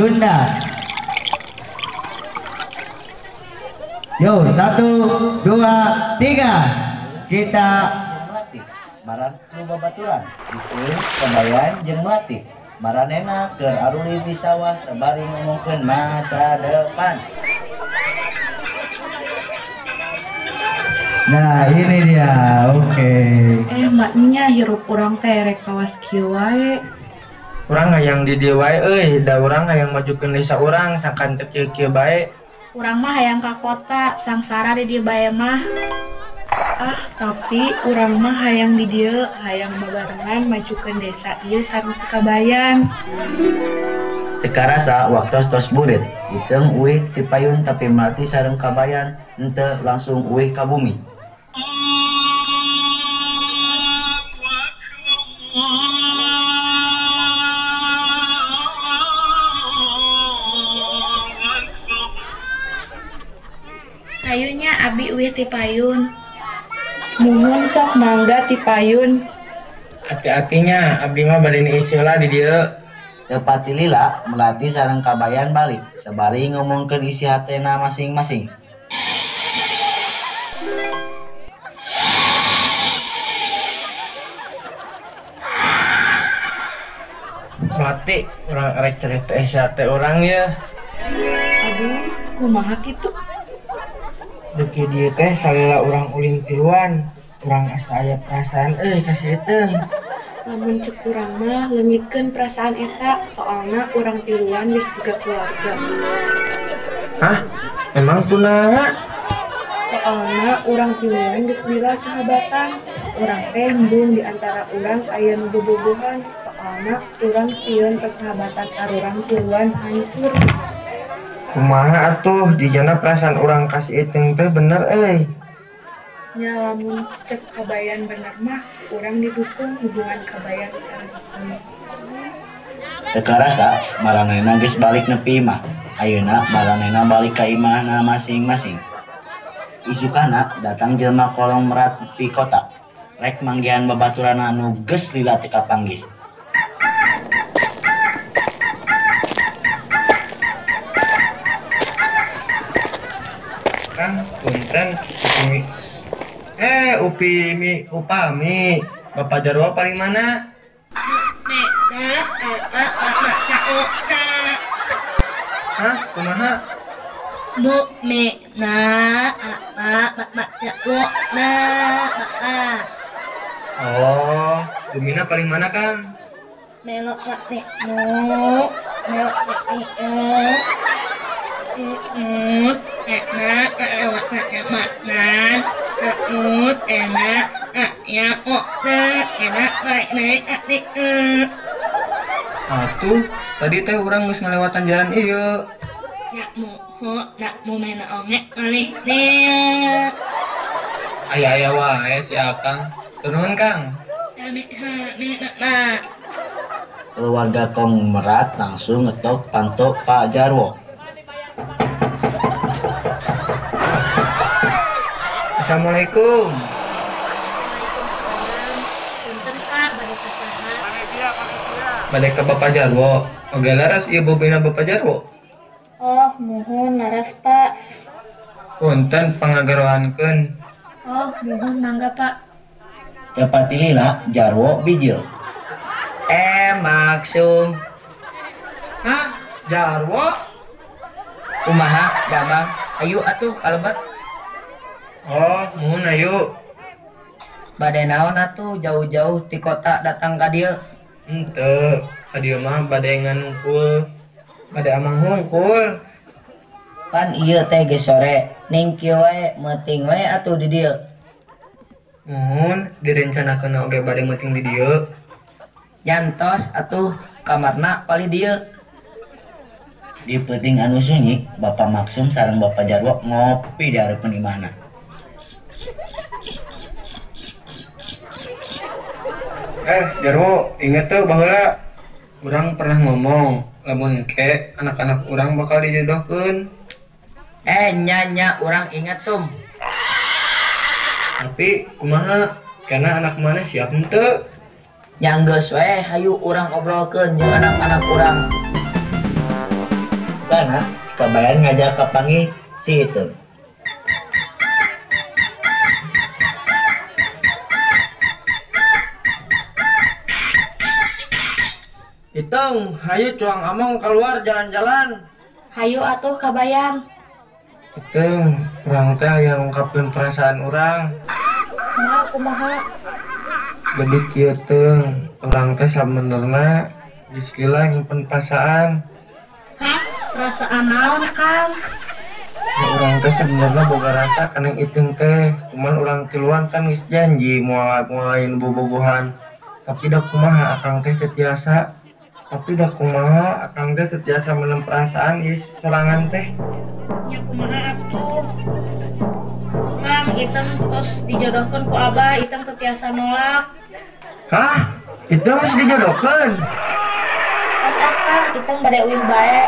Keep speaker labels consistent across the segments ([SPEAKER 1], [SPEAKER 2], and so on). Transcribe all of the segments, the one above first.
[SPEAKER 1] Sunda. Yo, 1, 2, 3. Kita melatih. Maran nu babaturan. Itu pembayan jeung melatih. Maranena keur aruli di sawah sabari ngomongkeun masa depan. Nah, ini dia. Oke.
[SPEAKER 2] Maknya hirup urang teh rek kawas kieu wae.
[SPEAKER 3] Urang hayang di dieu wae euy, da urang hayang majukeun desa urang sakan teu kieu bae.
[SPEAKER 2] Urang mah hayang ka kota, sangsara di dieu bae mah. Tapi urang mah hayang di dieu, hayang babarengan majukeun desa ieu sareng Kabayan.
[SPEAKER 1] Teu karasa waktos tos burit, iteung uih ti payun tapi mati sareng Kabayan, henteu langsung uih ka bumi.
[SPEAKER 2] Payunnya abi uih ti payun. Muhun sok mangga ti payun.
[SPEAKER 3] Hati-hatinya abdi mah bade isi heula di dieu.
[SPEAKER 1] Teu pati lila melatih sareng Kabayan balik, sabari ngomongkeun isi hatena masing-masing.
[SPEAKER 3] Melatih urang rek cerita esa teh urang ya.
[SPEAKER 2] Aduh, kumaha kitu?
[SPEAKER 3] Deki dieu teh salila urang ulin tiluan. Urang asa aya perasaan kasih eteung.
[SPEAKER 2] Lamun cek urang mah leungitkeun perasaan eta, soalna urang tiluan geus boga keluarga.
[SPEAKER 3] Hah? Emang kunaha?
[SPEAKER 2] Soalna urang tiluan geus bila sahabatan. Urang teh embung di antara urang aya nu bobogohan, soalna urang sieun persahabatan arurang tiluan hancur.
[SPEAKER 3] Kumaha atuh dijana perasaan urang kasih eteung teh bener euy.
[SPEAKER 2] Nya lamun cek Kabayan bener mah urang didukung hubungan Kabayan sareng ieu.
[SPEAKER 1] Teu karasa maranena geus balik nepi imah. Ayeuna maranena balik ka imahna masing-masing. Isukana datang jelema kolong merat di kota. Rek manggihan babaturan anu geus lila teu kapanggih.
[SPEAKER 3] Kang, punten upami. Bapak Jarwo paling mana? Hah? Kumaha? Oh, Bumina paling mana, Kang?
[SPEAKER 2] Melok
[SPEAKER 3] Atuh, tadi teh urang geus ngalewatan jalan ieu.
[SPEAKER 2] nak mau main ongek kali nih.
[SPEAKER 3] Aya wae si Akang. Turun, Kang.
[SPEAKER 1] Keluarga Kong Merat langsung ngetok panto Pak Jarwo.
[SPEAKER 3] Assalamualaikum.
[SPEAKER 2] Punten Pak, bade kasaha.
[SPEAKER 3] Bade ka Bapak Jarwo. Oge laras ieu bobina Bapak Jarwo.
[SPEAKER 2] Oh, mohon laras Pak.
[SPEAKER 3] Punten pangagarohankeun.
[SPEAKER 2] Oh, mohon mangga Pak.
[SPEAKER 1] Cepati lila Jarwo bijil.
[SPEAKER 3] Maksum. Hah? Jarwo?
[SPEAKER 4] Kumaha, Damang? Ayo atuh kalebet.
[SPEAKER 3] Oh, muhun ayo.
[SPEAKER 4] Bade naon atuh jauh-jauh ti kota datang ka dieu?
[SPEAKER 3] Henteu, ka dieu mah bade nganungkul. Bade amang hungkul.
[SPEAKER 4] Pan ieu teh geus sore, ning kieu wae meuting wae atuh di dieu.
[SPEAKER 3] Muhun direncanakeun oge bade meuting di dieu.
[SPEAKER 4] Nyantos atuh kamarna pali dieu.
[SPEAKER 1] Di peuting anu sunyi, Bapak Maksum sareng Bapak Jarwo ngopi di hareupeun imahna.
[SPEAKER 3] Jarwo, inget tuh baheula urang pernah ngomong lamun ke anak-anak urang bakal dijodohkeun.
[SPEAKER 4] Nya urang ingat sum.
[SPEAKER 3] Tapi kumaha? Karena anak mana siap henteu?
[SPEAKER 4] Yang geus we hayu urang obrolkeun jeung anak-anak urang.
[SPEAKER 1] Isukana kabayan ngajak kapangi si itu.
[SPEAKER 3] Iteng, hayu cuang among keluar jalan-jalan.
[SPEAKER 2] Hayu atuh kabayan.
[SPEAKER 3] Iteng, orang teh yang ungkapin perasaan orang.
[SPEAKER 2] Nah, kumaha?
[SPEAKER 3] Jadi kieu teng, orang teh sabenerna di sekila nyimpen perasaan.
[SPEAKER 2] Hah? Perasaan naon, Kang?
[SPEAKER 3] Ya, orang teh sebenarnya boga rasa kana iteng teh, cuman orang tiluan kan geus janji moal bobogohan. Tapi dah kumaha akang teh setiasa. Tapi dah kumaha akang teh setiasa menem perasaan is sorangan teh.
[SPEAKER 2] Ya kumaha atuh? Kang, Iteng tos dijodohkeun ku Abah, Iteng teu tiasa nolak.
[SPEAKER 3] Hah? Itu geus dijodohkeun?
[SPEAKER 2] Entah Kang, Iteng bade uing bae.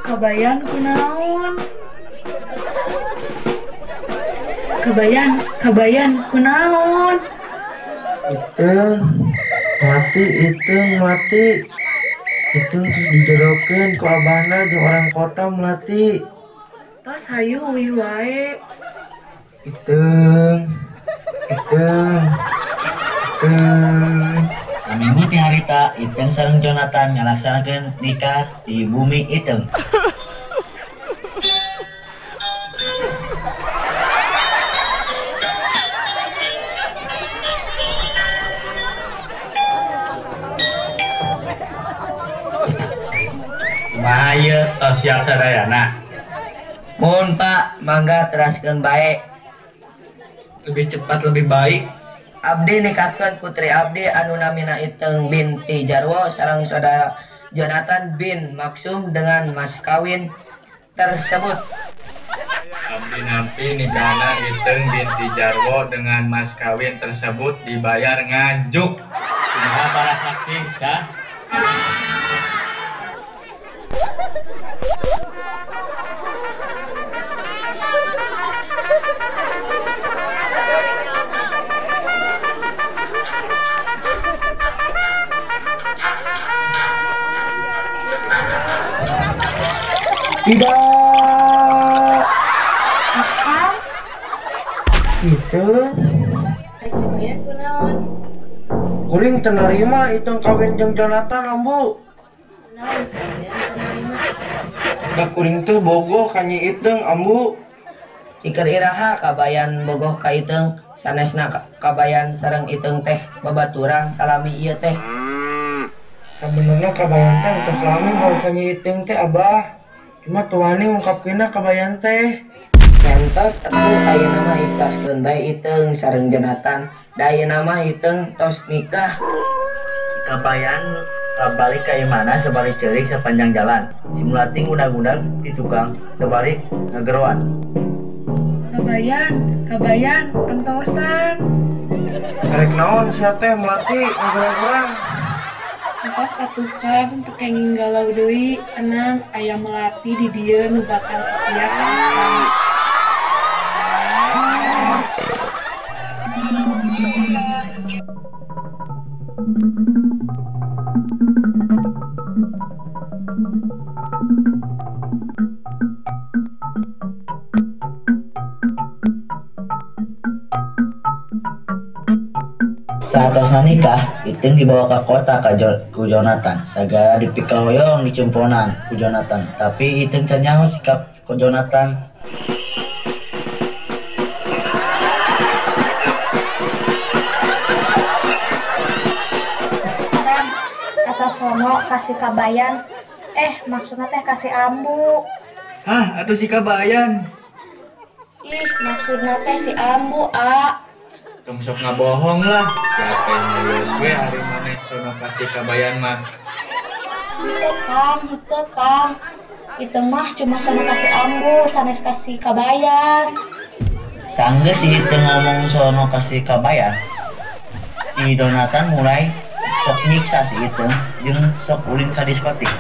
[SPEAKER 2] Kabayan kunaon? Kabayan kunaon?
[SPEAKER 3] Iteng mati. Iteng terus dijodohkeun ku abahna jeung orang kota melati.
[SPEAKER 2] Tos hayu uih wae.
[SPEAKER 3] Iteng.
[SPEAKER 1] Minggu ti harita Iteng sareng Jonathan ngalaksanakeun nikah di bumi Iteng. Bahaya tos siap sadayana.
[SPEAKER 4] Mun Pak, mangga teraskeun bae.
[SPEAKER 3] Lebih cepat lebih baik.
[SPEAKER 4] Abdi nikahkeun putri abdi anu namina Iteng binti Jarwo sareng saudara Jonathan bin Maksum dengan mas kawin tersebut.
[SPEAKER 3] Abdi nampi nikahna Iteng binti Jarwo dengan mas kawin tersebut dibayar nganjuk.
[SPEAKER 1] Kumaha para saksi kah?
[SPEAKER 3] Tidak.
[SPEAKER 2] Kang,
[SPEAKER 3] Itu
[SPEAKER 2] kabayan kunaon?
[SPEAKER 3] kuring tenerima Iteng kawin jeung Jonathan ambu.
[SPEAKER 2] Naon kabayan kunaon?
[SPEAKER 3] Da kuring teh bogoh ka Nyi Iteng ambu.
[SPEAKER 4] Cikeur iraha kabayan bogoh ka Iteng sanesna kabayan sareng Iteng teh babaturan salami ieu teh.
[SPEAKER 3] Sebenarnya kabayan teh untuk lami baru ka Nyi Iteng teh abah. Cuma tuani ungkapkeunna kabayan teh.
[SPEAKER 4] Entos atuh ayeuna mah ikhlaskeun bae Iteng sareng Jonathan. Da ayeuna mah Iteng tos nikah.
[SPEAKER 1] Kabayan balik ka imana sabalik ceurik sepanjang jalan. Si Mulating udag-udag di tukang sabalik ngageroan.
[SPEAKER 2] Kabayan, antosan.
[SPEAKER 3] Karek naon sia teh melati ngurang-urang.
[SPEAKER 2] Pas atuh Kang, teu kenging galau deui, tenang, aya melati di dieu nu bakal setia Kang.
[SPEAKER 1] Saat tosna nikah, Iteng dibawa ke kota ku Jonathan. Sagara dipikahoyong di cumponan ku Jonathan. Tapi Iteng can nyaho sikap ku Jonathan.
[SPEAKER 2] Kang, kata sono kasih kabayan. Maksudnya teh kasih ambu.
[SPEAKER 3] Hah, atuh si kabayan.
[SPEAKER 2] Ih, maksudnya teh si ambu, A.
[SPEAKER 3] Tong sok ngabohong lah. Siapa yang ngeles we hari mana sono kasih kabayan mah.
[SPEAKER 2] Itu Kang. Itu mah cuma sama kasih ambu, sanes kasih kabayan.
[SPEAKER 1] Sanggeus si Iteng ngomong sono kasih kabayan. Si Jonathan mulai sok nyiksa si Iteng jeung sok ulin ka diskotik.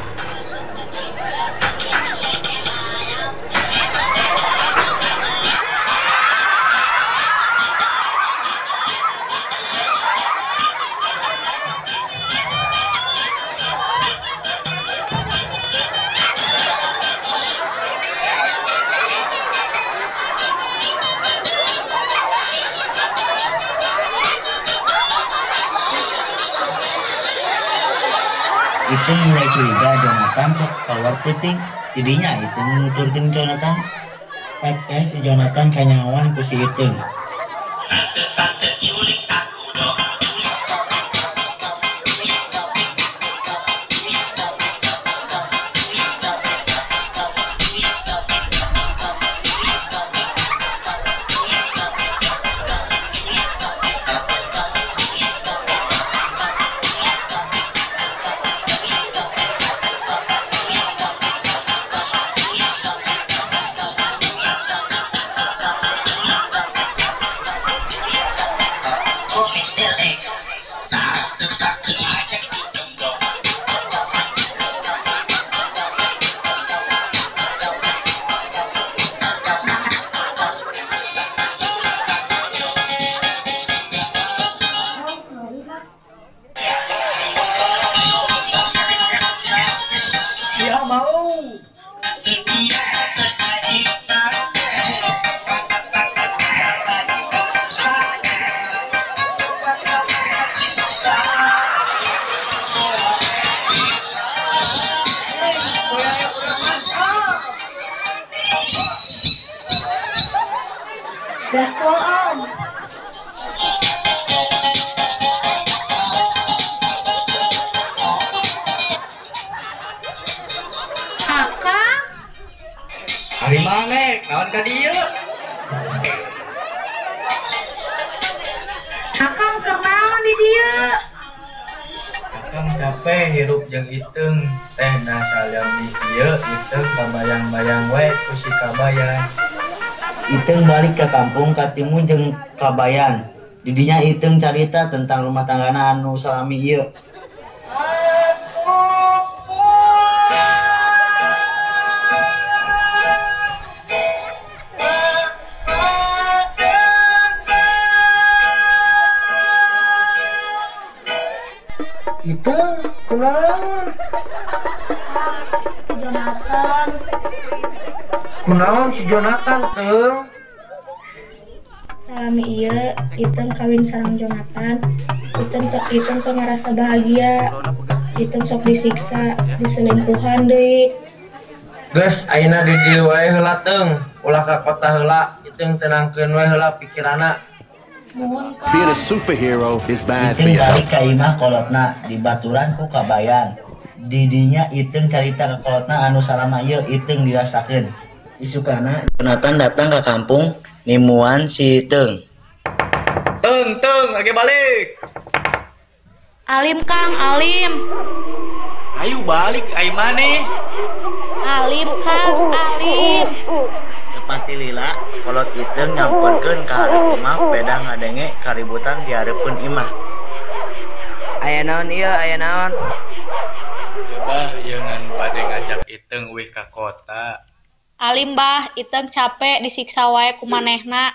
[SPEAKER 1] Itu mulai curiga Jonathan sok keluar puting. Jadinya itu nuturkeun Jonathan. Si Jonathan kanyawan ku si Iteung.
[SPEAKER 4] Ya mau.
[SPEAKER 2] Gaspol Om. Akang,
[SPEAKER 3] Hari mana? Kawan ka dieu.
[SPEAKER 2] Akang kenaon di dia?
[SPEAKER 3] Akang capek hirup jeung Iteung. Teh nah salami ieu Iteung kabayang-bayang we ku si Kabayan.
[SPEAKER 1] Iteung balik ke kampung katimu jeung Kabayan. Didinya Iteung carita tentang rumah tanggana anu salami ieu.
[SPEAKER 3] Iteung kunaon?
[SPEAKER 2] Jonathan,
[SPEAKER 3] Kunaon si Jonathan Teung?
[SPEAKER 2] salami iya, Iteung kawin sareng Jonathan. Iteung teu ngarasa bahagia. Iteung sok disiksa, diselingkuhan deui.
[SPEAKER 3] Geus ayeuna di dieu wae heula Teung. Ulah ka kota heula, Iteung tenangkeun wae heula pikiranna.
[SPEAKER 2] Mohon Kang.
[SPEAKER 5] Being a superhero is bad for
[SPEAKER 1] Iteung
[SPEAKER 5] your
[SPEAKER 1] balik
[SPEAKER 5] health.
[SPEAKER 1] ka imah kolotna di baturan ku Kabayan. Didinya Iteung carita ke kolotna anu salama ieu Iteung dirasakeun. Isukana Jonathan datang ke kampung nimuan si Iteung.
[SPEAKER 3] Teung, lagi balik.
[SPEAKER 2] Alim Kang, Alim.
[SPEAKER 3] Ayo balik, ai maneh.
[SPEAKER 2] Alim Kang, Alim.
[SPEAKER 1] Tepati lila kolot Iteung nyamperkeun ka hareup imah peda ngadenge kaributan di hareupeun imah.
[SPEAKER 4] Aya naon ieu, aya naon?
[SPEAKER 3] Bah, yeungan bade ngajak Iteung wih ka kota.
[SPEAKER 2] Alim bah, Iteung capek disiksa wae ku manehna.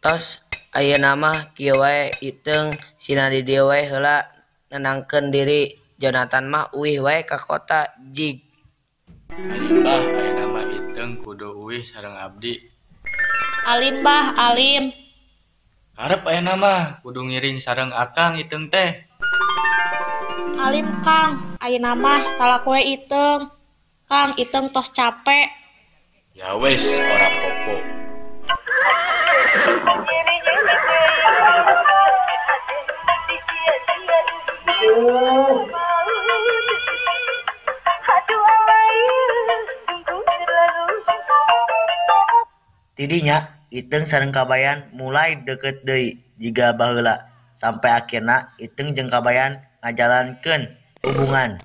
[SPEAKER 4] Tos ayeuna mah kieu wae Iteung sina di dieu wae heula nenangkeun diri. Jonathan mah uih wae ka kota jig.
[SPEAKER 3] Bah, ayeuna mah Iteung kudu uih sareng abdi.
[SPEAKER 2] Alim bah, Alim.
[SPEAKER 3] Hareup ayeuna mah kudu ngiring sareng Akang Iteung teh.
[SPEAKER 2] Alim Kang, ayeuna mah talak we Iteung. Kang, Iteung tos capek.
[SPEAKER 3] Ya wes, ora popo.
[SPEAKER 1] Tidinya Iteung sareng Kabayan mulai deket deui jiga baheula sampai akhirna Iteung jeung Kabayan ngajalankeun hubungan.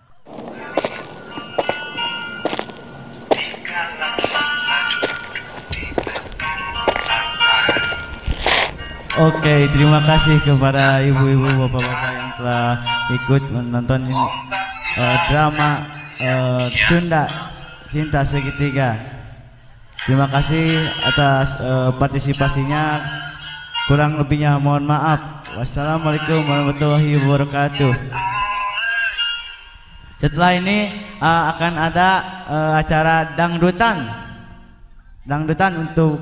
[SPEAKER 6] Oke, terima kasih kepada ibu-ibu, bapak-bapak yang telah ikut menonton ini drama Sunda Cinta Segitiga. Terima kasih atas partisipasinya. Kurang lebihnya mohon maaf. Wassalamualaikum warahmatullahi wabarakatuh. Setelah ini akan ada acara dangdutan untuk